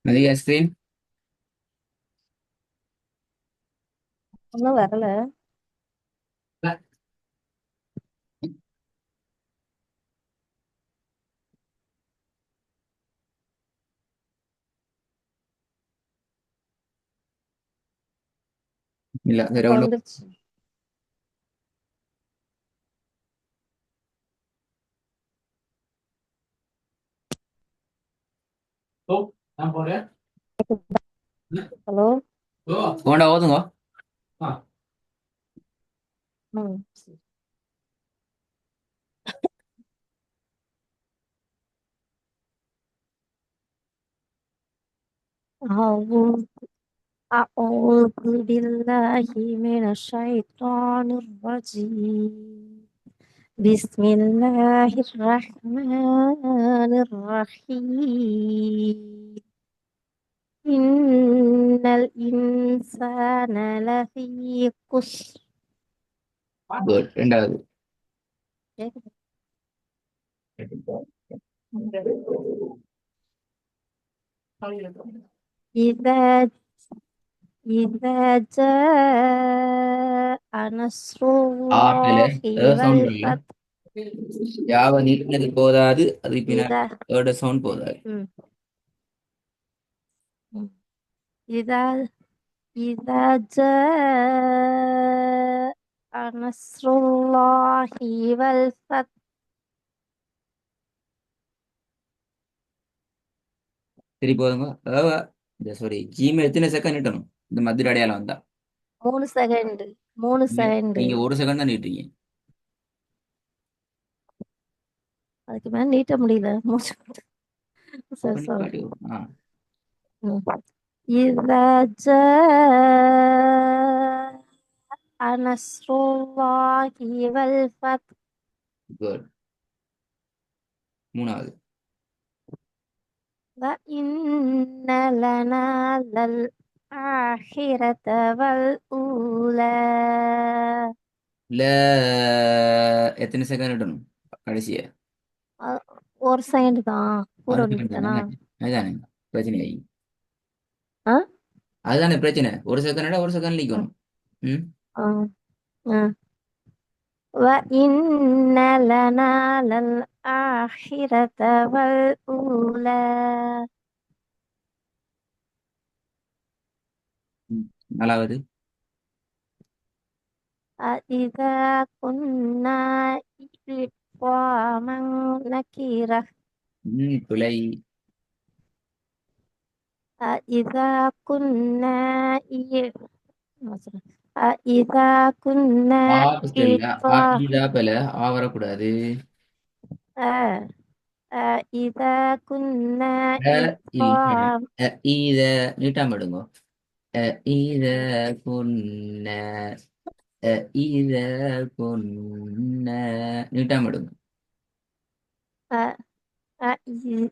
அதிக ஐஸ்கிரீம். ஒன்றும் வரல. இல்ல இப்ப வேற ஒன்றும். வந்துருச்சு. நான் போறேன். ஹலோ. போண்டா ஓதுங்க. ம். أعوذ أعوذ بالله من الشيطان الرجيم. بسم الله الرحمن الرحيم. إن الإنسان لفي خسر. குட். ரெண்டாவது. إذا إذا جاء نصر ஆப்பிள் الله சவுண்ட் இல்ல. والفتح. யாவ நீட்டினது போதாது, அது பின்னாடி إذا சவுண்ட் போதாது. م- م- إذا إذا جاء نصر الله والفتح. சரி போதுங்க. இந்த சாரி ஜிமெயில் எத்தனை செகண்ட் நீட்டணும் இந்த மதுரை அடையாளம் வந்தா? 3 செகண்ட். 3 செகண்ட். நீங்க ஒரு செகண்ட் தான் நீட்டுறீங்க. அதுக்கு மேல நீட்ட முடியல. அப்ப சரி சொல்றேன். நிப்பாட்டி. ஆ. ம். إذا جاء نصر الله والفتح. குட். மூணாவது. وإن لنا للآخرة والأولى. இல்ல, எத்தனை செகண்ட் நீட்டணும் கடைசியா? அ- 1 செகண்ட் தான். கூட ஒரு செகண்ட் வந்துட்டேனா? தானே? அதுதானே பிரச்சனை ஆகி. ஆ அதுதானே பிரச்சனை. ஒரு செகண்ட் ஒரு செகண்ட் ஆ நிக்கணும். ம். ஆ ஆ. وإن لنا للآخرة والأولى. ம். நாலாவது. أإذا كنا عظاما نخرة. பிழை. أإذا كنا أإذا كنا ஆபத்து இல்ல. இதா பிழை. வரக்கூடாது. آه، أإذا كنا அ, இல்ல. عظاما. இத நீட்டாம எடுங்க. இத பொன்ன. இத பொன்ன நீட்டாம எடுங்க. أإ-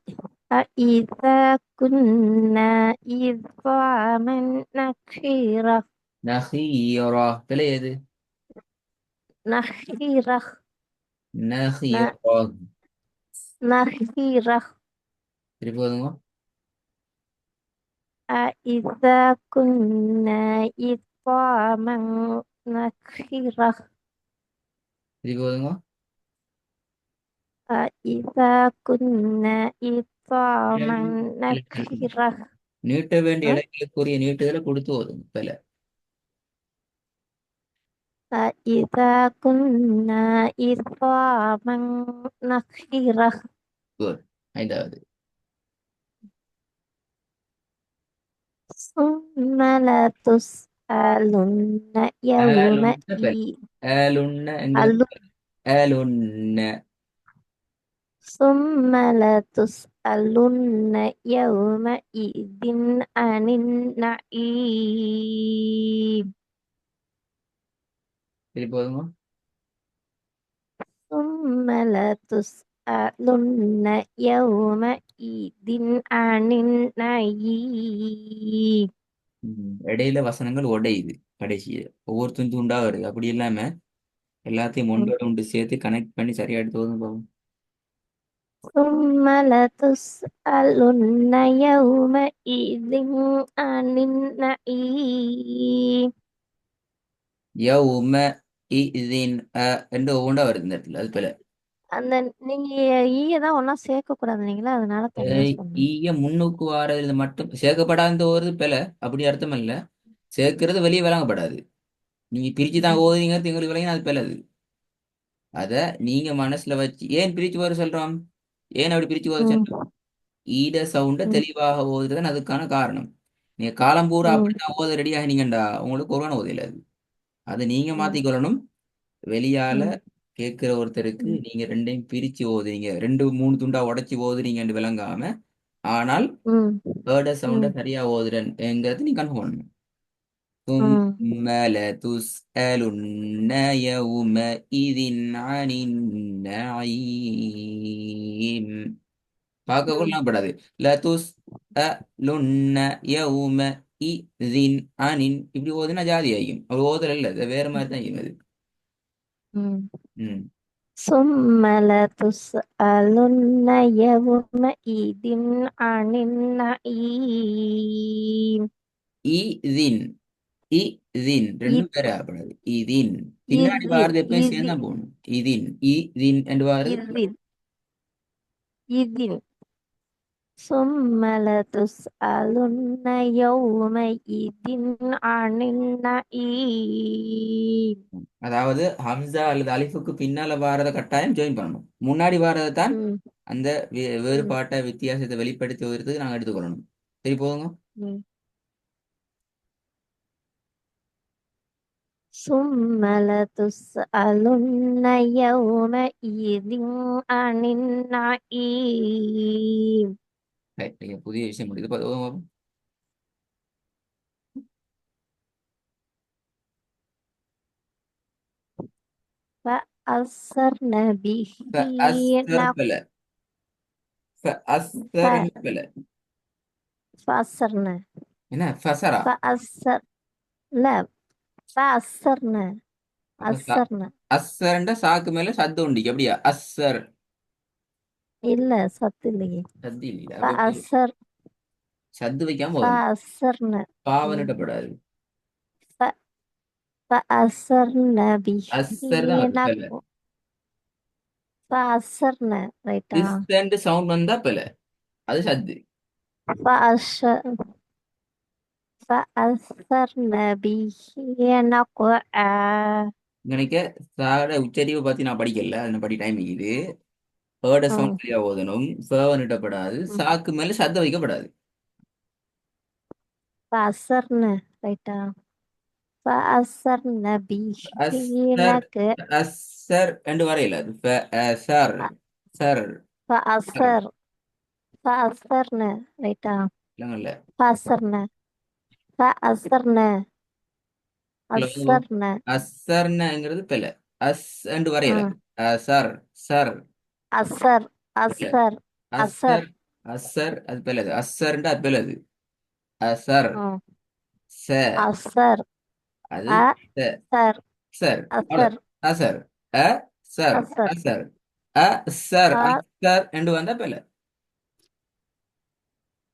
أإذا كنا عظاما نخرة. நஹீரா பிழை எது? نخرة. ن- நஹீரா. نخرة. திருப்பி போதுங்க. أإذا كنا عظاما نخرة. திருப்பி போதுங்க. أإذا كنا عظاما பிழை. نخرة. நீட்ட வேண்டிய أه؟ இலக்கியக்குரிய நீட்டுதலை கொடுத்து போதுங்க பிழை. أإذا كنا عظاما نخرة. குட். ஐந்தாவது. ثم لتسألن ஆலுன்ன பிழை. يومئذ. ஆலுன்ன எங்களுக்கு ألو- ஆலுன்ன. ثم لتسألن يومئذ عن النعيم. திருப்பி போதுங்க. ثم لتسألن يومئذ عن النعيم. இடையில வசனங்கள் உடையுது கடைசியில. ஒவ்வொரு துண்டு துண்டா வருது. அப்படி இல்லாம எல்லாத்தையும் ஒன்றோட ஒன்று சேர்த்து கனெக்ட் பண்ணி சரியா எடுத்து போதும் போகும். ثم لتسألن يومئذ عن النعيم. யௌம இதின் என்று ஒவ்வொன்றா வருது இந்த இடத்துல அது போல. அந்த நீங்க ஈய தான் ஒன்னா சேர்க்க கூடாதுங்களா, அதனால தனியா சொன்னேன். ஈய முன்னுக்கு வாரதுல மட்டும் சேர்க்கப்படாத ஒரு பில அப்படி அர்த்தம் இல்ல. சேர்க்கிறது வெளியே வழங்கப்படாது. நீங்க பிரிச்சு தான் ம், ஓதுறீங்க உங்களுக்கு விளங்கினா அது பில அது. அத நீங்க மனசுல வச்சு ஏன் பிரிச்சு ஓத சொல்றோம்? ஏன் அப்படி பிரிச்சு ஓத ம், சொல்றோம்? ஈட சவுண்ட ம், தெளிவாக ஓதுறதுதான் அதுக்கான காரணம். நீங்க காலம் பூரா ம், அப்படித்தான் ஓத ரெடி ஆகினீங்கண்டா உங்களுக்கு ஒருவான ஓதையில அது. அதை நீங்க ம், மாத்திக்கொள்ளணும். வெளியால ம், கேட்கிற ஒருத்தருக்கு ம், நீங்க ரெண்டையும் பிரிச்சு ஓதுறீங்க, ரெண்டு மூணு துண்டா உடைச்சு ஓதுறீங்கன்னு விளங்காம, ஆனால் ம், வேர்ட சவுண்ட ம், சரியா ஓதுறேன் என்கிறது நீ கன்ஃபார்ம் பண்ணணும். ம், ثم لتسألن يومئذ عن النعيم. பார்க்க ம், கொள்ளப்படாது. லதுஸ் அ லுன்ன யௌம இதின் அனின் இப்படி ஓதுனா ஜாதி ஆகியும். அவர் ஓதல் இல்லை, அது வேற மாதிரி தான் இருக்கும் அது. ம். ம். ثم لتسألن يومئذ عن النعيم. இதின் இதின் ரெண்டும் إذ பேர் ஆகப்படாது. இதின் பின்னாடி إذ வாரது எப்பயும் சேர்ந்து إذ தான் போகணும். இதின் இதின் என்று வாரது إذ إذ ثم لتسألن يومئذ عن النعيم. அதாவது ஹம்சா அல்லது அலிஃபுக்கு பின்னால வாரத கட்டாயம் ஜாயின் பண்ணணும். முன்னாடி வாரதை தான் ம், அந்த ம், வேறுபாட்டை வித்தியாசத்தை வெளிப்படுத்தி வருவதற்கு நாங்கள் எடுத்துக்கொள்ளணும். சரி போதுங்க. ம். ثم لتسألن يومئذ عن النعيم. ரைட், நீங்க புதிய விஷயம் முடியுது பார்த்து. فأثرن به فأثر نق- بلا ف- فأثر بلا فأثرن هنا فسرة. فأثر لا فأثرن அப்ப أثرن அஸ்ஸர்ன்ற சாக்கு மேல சத்து உண்டு எப்படியா அஸ்ஸர். இல்ல சத்து இல்லையே. சத்து இல்லையா அப்ப எப்படி? فأثر சத்து வைக்காம போதும். فأثرن م. பாவனிடப்படாது. ف- فأثرن به அஸ்ஸர் தான் வருது பில. نق- فأثرن ரைட்டா. இஸ்ஸண்ட் சவுண்ட் வந்தா பில. அது சத்து. فأش فأثرن به نقعا. நினைக்க சாட உச்சரிவை பத்தி நான் படிக்கல, அது படி டைம் இது. ஏர்ட ம், சவுண்ட் சரியா ஓதணும். ஃபேவனிடப்படாது. ம். சாக்கு மேல சத்தம் வைக்கப்படாது. فأثرن ரைட்டா. فأثرن به அஸ்ஸர் نقعا. அஸ்ஸர் என்று வரையில அது சர் சர் சர் فأثر فأثرن ரைட்டா. இல்லைங்கல்ல. فأثرن فأثرن أثرن. அஸ்ஸர்னங்கிறது பிள்ளை. அஸ் என்று வரையல. ம். சர் சர் أثر பிள்ளை. أثر அஸ்ஸர் أثر. அஸ்ஸர் அது பிள்ளை. அஸ்ஸர்ண்டா அது பிள்ளை. அது அசர் ம். ச أثر அது ச أثر சர் அவ்வளோ. أثر அசர் அ சர் أثر அசர் அ சர் أ- அசர் என்று வந்தா பிள்ளை.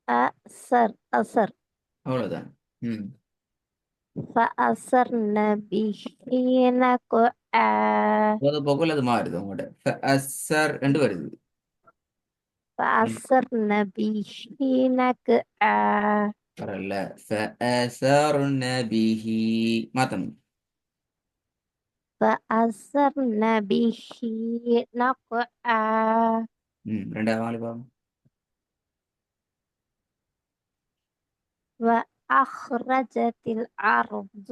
أثر أثر. அவ்வளவுதான். ம். فأثرن به نقعا. போத போக்குல அது மாறுது உங்கள்கிட்ட. அசர் என்று வருது. ம். فأثرن به نقعا. பரவாயில்ல. فأثرن به மாத்தணும். فأثرن به نقعا. ம். ரெண்டாவது வாழை பாவம். وأخرجت الأرض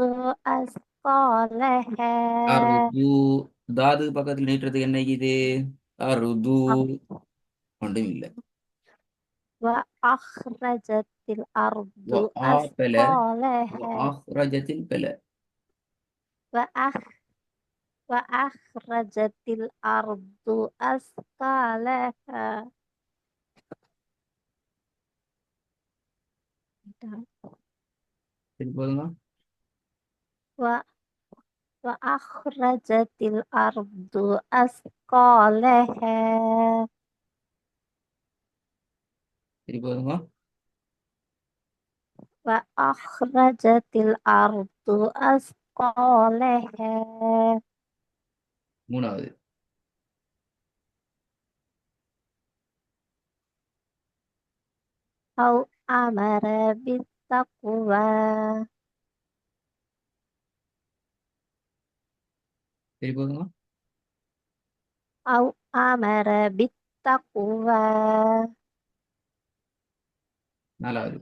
أثقالها. அருது தாது பக்கத்துல நீட்டுறதுக்கு என்ன இது? அருது ஒன்றும் இல்லை. وأخرجت الأرض وآبل أثقالها. وأخرجت البلد. وأخ وأخرجت الأرض أثقالها. சரி போதுமா? و- وأخرجت الأرض أثقالها. சரி போதுங்க. وأخرجت الأرض أثقالها மூணாவது. أو أمر بالتقوى சரி போதுங்க. أو أمر بالتقوى நாலாவது.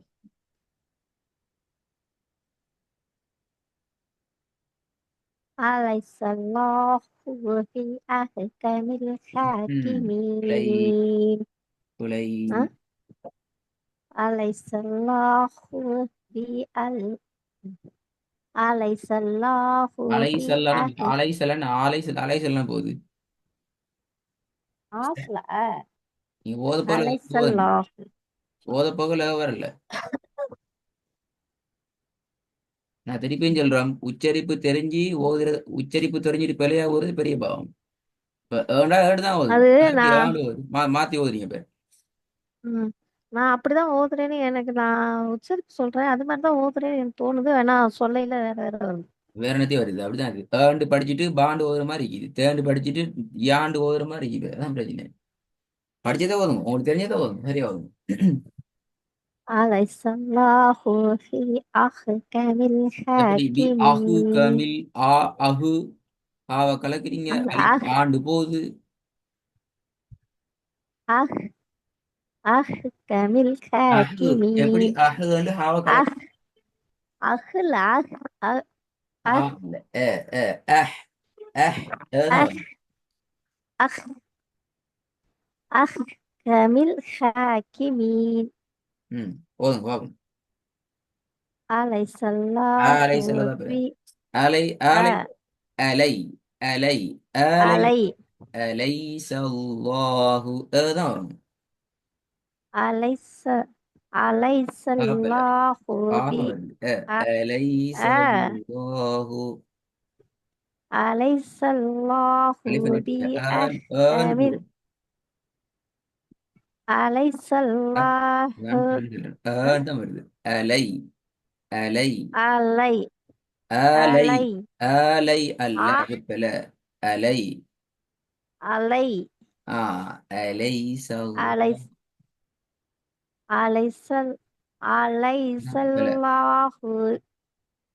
أليس الله في أحكم பிழை. الحاكمين பிழை. أه؟ أليس الله في أليس الله அலை في செல்லன أحكم அலை செல்லன அலை செல்லன போகுது. أصلا நீங்க ஓத போகல أليس போதும். الله ஓத போகல வரல. நான் திருப்பியும் சொல்றேன், உச்சரிப்பு தெரிஞ்சு ஓதுற, உச்சரிப்பு தெரிஞ்சுட்டு பிழையா ஓதுறது பெரிய பாவம். இப்ப ஏண்டா ஏடு தான் ஓதுது, அது எப்படி நான் ஏண்டு ஓதுது, மாத்தி ஓதுறீங்க இப்ப. ம், நான் அப்படிதான் ஓதுறேன்னு எனக்கு நான் உச்சரிப்பு சொல்றேன் அது மாதிரி தான் ஓதுறேன்னு எனக்கு தோணுது வேணா சொல்லையில வேற வேற வருது வேற என்னத்தையும் வருது, அப்படிதான் இருக்கு. ஏண்டு படிச்சுட்டு பாண்டு ஓதுற மாதிரி இருக்குது, தேண்டு படிச்சுட்டு யாண்டு ஓதுற மாதிரி இருக்குது. அதான் பிரச்சனை. படிச்சதே ஓதுங்க, உங்களுக்கு தெரிஞ்சதே ஓதுங்க, சரியா ஓதுங்க. أليس الله في أحكم எப்படி பி அஹு الحاكمين கமில் ஆ அஹு ஆவ கலக்குறீங்க, அந்த அலி ஆண்டு போகுது. أخ أحكم அஹு எப்படி الحاكمين அஹு வந்து ஆவ أخ கலக்கு. أخ لا أخ ஆ أخ இல்ல அஹ் அஹ் தான் أخ வரும். أخ أحكم الحاكمين ம், ஓதுங்க பாப்போம். أليس الله ஆலை செல்லதா பிற. في அலை ஆலை அலை அலை ஆலை علي அலை சல்லாஹு தான் வரும். أليس أليس ஆப்பல الله ஆக ب வருது. أ அலை آ சல்லாஹு. أليس الله அலிஃபை நீட்டுங்க. بأحكم أليس الله தான் வருது. அலை அலை علي ஆலை علي ஆலை அல்ல أ இப்பல அலை. علي ஆ அலை சல்லாஹு. أليس أليس أليس الله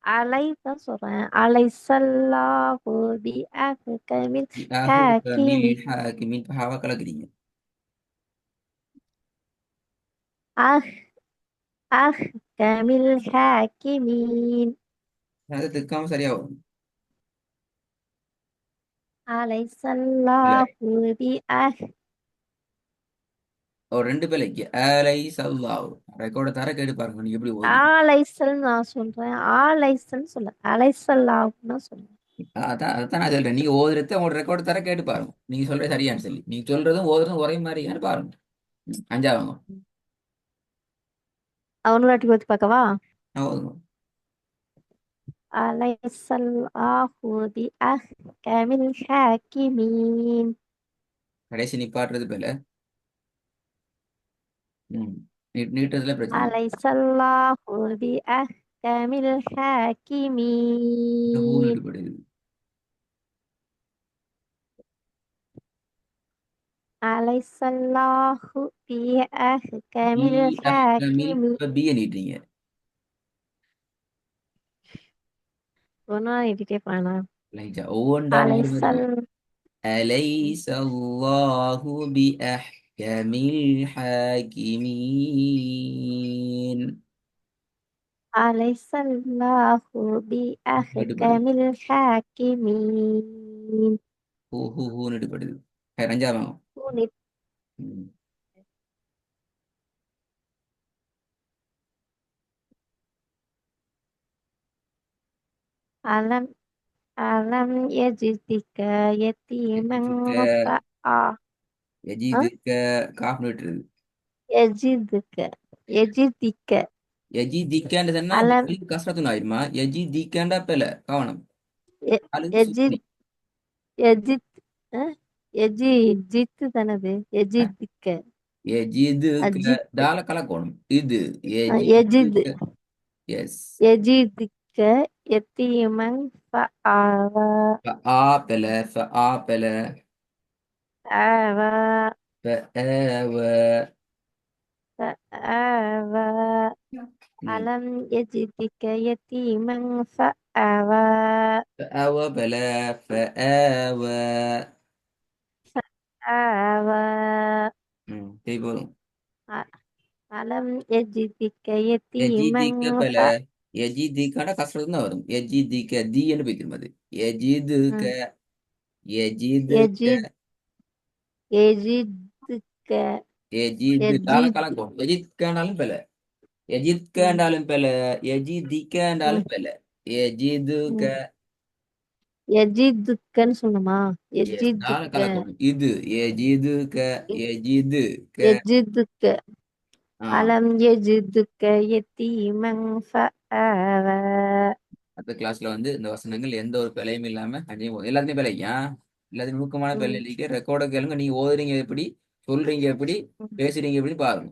علي تصرع أليس الله بأحكم அஹுகமில் الحاكم ஹாக்கிமின் ஹாவா கலக்குறீங்க. أح أحكم الحاكمين அது திக்காம சரியா வரும். أليس இல்ல, الله بأحكم ஒரு ரெண்டு பிள்ளைக்கு அலை சல்லாஹு ரெக்கார்ட தர கேட்டு பாருங்க, நீங்க எப்படி ஓதுறீங்க. ஆலைசல் நான் சொல்றேன் ஆலைசல் சொல்ல அலைசல்லாவுன்னு சொல்றேன் அதான் அதான் நான் சொல்றேன், நீங்க ஓதுறத உங்களோட ரெக்கார்டு தர கேட்டு பாருங்க, நீங்க சொல்றது சரியான்னு சொல்லி. நீங்க சொல்றதும் ஓதுறதும் ஒரே மாதிரியான்னு பாருங்க. அஞ்சாவங்க. அவனு வாட்டி பத்தி பார்க்கவா ஓதுங்க. அலைசல்லாஹு பிஅஹ்கமில் ஹாக்கிமீன் கடைசி நிப்பாட்டுறது போல. ம், நீட்டுறதுல பிரச்சனை இல்லை. அலைசல்லாஹு பிஅஹ்கமில் இந்த ஹூ ஹாக்கிமீன் நீட்டுப்படுது. அலைசல்லாஹு பி பிஅஹ்கமில் அஹ்கமில் ஹாக்கிமீன் இப்ப பிய நீட்டுறீங்க. ஒன்னா நீட்டிட்டே போனா லைட்டா ஒவ்வொன்றா மாறி மாறி. அலைசல் أليس الله بأحكم الحاكمين. أليس الله நெடுப்படுது. بأحكم الحاكمين ஹூ நெடுப்படுது. அஞ்சாவது. ونت- ம். ألم ألم يجدك يتيما எஜிதுக்க فآ أه؟ எஜிதுக்க காஃப் நெட்டுறது. يجدك يجدك எஜிதிக்கன்னு சொன்னா ألم கஷ்டத்துன்னு ஆயிருமா? எஜிதிக்கண்டா பெல கவனம். ي- அழுது يجد சுக்குனி. يجد أه؟ يجد جد تنبي يجدك எஜிதுக அஜித் டால கலக்கணும். இது எஜித் எஜிதுக. எஸ். எஜிதுக்க எத்தீமன் ஃபஆவா ஆப்பல ஆப்பல ஆவா ஏவ. ஃபஆவா ம். அலம் எஜிதிக்க யத்தீமன் ஃபஆவா ஏவ பல ஏவ. ஆவா ம். சரி போதும். அ- அலம் எஜிதிக்க யத்தீமன் எஜிதிக பல. எஜிதிகான கஷ்டம் தான் வரும். எஜிதிக தீன்னு போய்க்கும் அது. எஜிதுக. ம், எஜிதுக. எஜித் எஜிதுக்க எஜிது டால எஜித் கலக்கணும். எஜித்காண்டாலும் பல. ம், எஜித்காண்டாலும் பல. ம், எஜிதிகாண்டாலும் பல. எஜிதுக. ம். எஜிதுக்கன்னு சொன்னமா? எஸ் டால எஜிதுக்க கலக்கணும். இது எஜிதுக. எஜிதுக. எஜிதுக்க ஆ. அலம் எஜிதுக்க யத்தீமன் ஃபஆவா அடுத்த கிளாஸ்ல வந்து இந்த வசனங்கள் எந்த ஒரு பிழையும் இல்லாம அங்கேயும் எல்லாத்தையும் பிழை ஏன் எல்லாத்தையும் நுணுக்கமான பிழை ம், இல்லைங்க. ரெக்கார்டை கேளுங்க. நீங்க ஓதுறீங்க எப்படி, சொல்றீங்க எப்படி, ம், பேசுறீங்க எப்படி பாருங்க.